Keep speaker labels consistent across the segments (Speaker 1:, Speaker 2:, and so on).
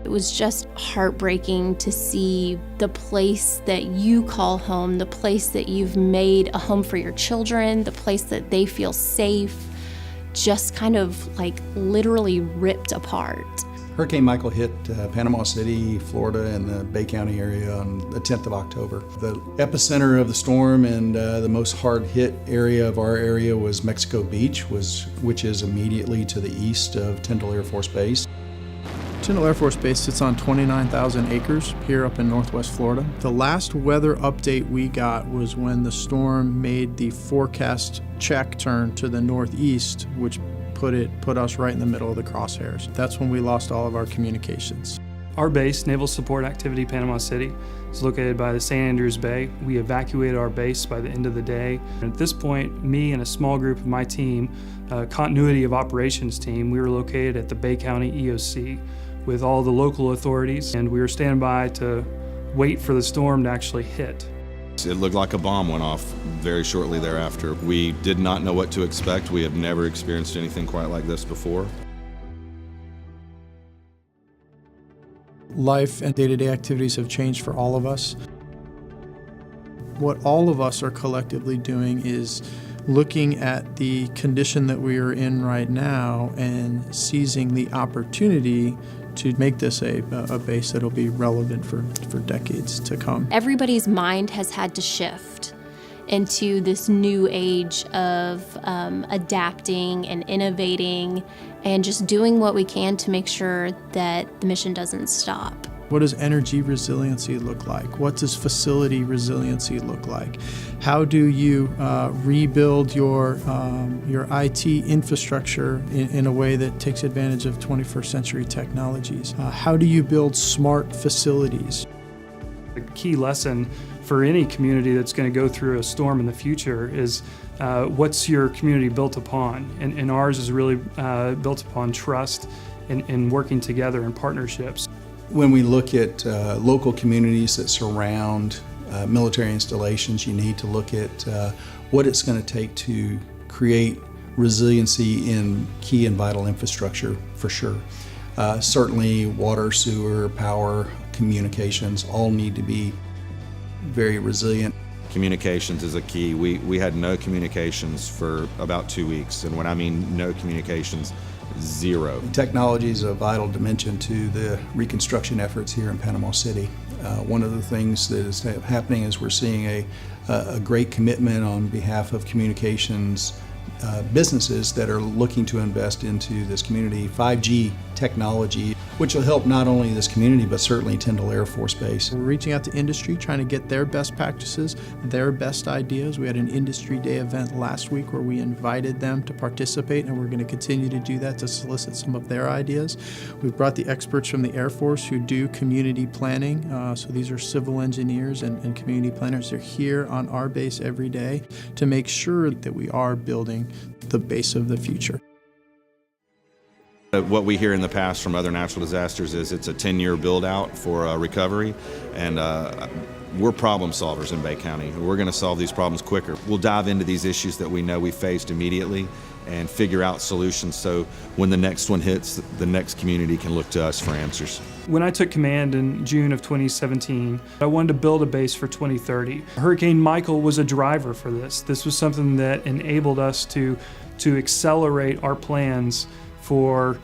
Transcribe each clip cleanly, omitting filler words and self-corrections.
Speaker 1: It was just heartbreaking to see the place that you call home, the place that you've made a home for your children, the place that they feel safe, just kind of like literally ripped apart.
Speaker 2: Hurricane Michael hit Panama City, Florida, and the Bay County area on the 10th of October. The epicenter of the storm and the most hard-hit area of our area was Mexico Beach, which is immediately to the east of Tyndall Air Force Base.
Speaker 3: Tyndall Air Force Base sits on 29,000 acres here up in Northwest Florida. The last weather update we got was when the storm made the forecast check turn to the northeast, which put us right in the middle of the crosshairs. That's when we lost all of our communications.
Speaker 4: Our base, Naval Support Activity Panama City, is located by the St. Andrews Bay. We evacuated our base by the end of the day. And at this point, me and a small group of my team, continuity of operations team, we were located at the Bay County EOC with all the local authorities, and we were standing by to wait for the storm to actually hit.
Speaker 5: It looked like a bomb went off very shortly thereafter. We did not know what to expect. We had never experienced anything quite like this before.
Speaker 3: Life and day-to-day activities have changed for all of us. What all of us are collectively doing is looking at the condition that we are in right now and seizing the opportunity to make this a base that'll be relevant for decades to come.
Speaker 1: Everybody's mind has had to shift into this new age of adapting and innovating and just doing what we can to make sure that the mission doesn't stop.
Speaker 3: What does energy resiliency look like? What does facility resiliency look like? How do you rebuild your IT infrastructure in a way that takes advantage of 21st century technologies? How do you build smart facilities?
Speaker 4: The key lesson for any community that's going to go through a storm in the future is what's your community built upon? And ours is really built upon trust and working together in partnerships.
Speaker 2: When we look at local communities that surround military installations, you need to look at what it's going to take to create resiliency in key and vital infrastructure, for sure. Certainly water, sewer, power, communications all need to be very resilient.
Speaker 5: Communications is a key. We had no communications for about 2 weeks, and when I mean no communications, zero.
Speaker 2: Technology is a vital dimension to the reconstruction efforts here in Panama City. One of the things that is happening is we're seeing a great commitment on behalf of communications businesses that are looking to invest into this community. 5G technology, which will help not only this community, but certainly Tyndall Air Force Base.
Speaker 3: We're reaching out to industry, trying to get their best practices, their best ideas. We had an Industry Day event last week where we invited them to participate, and we're going to continue to do that to solicit some of their ideas. We've brought the experts from the Air Force who do community planning. So these are civil engineers and community planners. They're here on our base every day to make sure that we are building the base of the future.
Speaker 5: What we hear in the past from other natural disasters is it's a 10-year build-out for recovery, and we're problem solvers in Bay County. We're going to solve these problems quicker. We'll dive into these issues that we know we faced immediately and figure out solutions so when the next one hits, the next community can look to us for answers.
Speaker 4: When I took command in June of 2017, I wanted to build a base for 2030. Hurricane Michael was a driver for this. This was something that enabled us to accelerate our plans for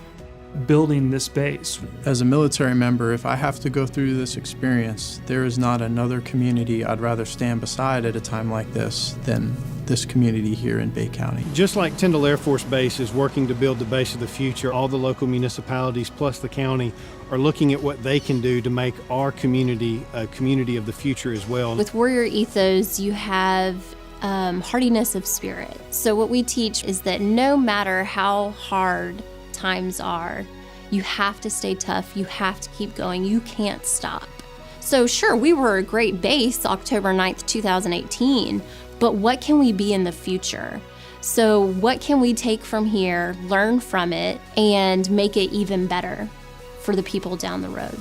Speaker 4: building this base.
Speaker 3: As a military member, if I have to go through this experience, there is not another community I'd rather stand beside at a time like this than this community here in Bay County.
Speaker 6: Just like Tyndall Air Force Base is working to build the base of the future, all the local municipalities plus the county are looking at what they can do to make our community a community of the future as well.
Speaker 1: With warrior ethos, you have hardiness of spirit. So what we teach is that no matter how hard times are, you have to stay tough, you have to keep going, you can't stop. So sure, we were a great base October 9th, 2018, but what can we be in the future? So what can we take from here, learn from it, and make it even better for the people down the road?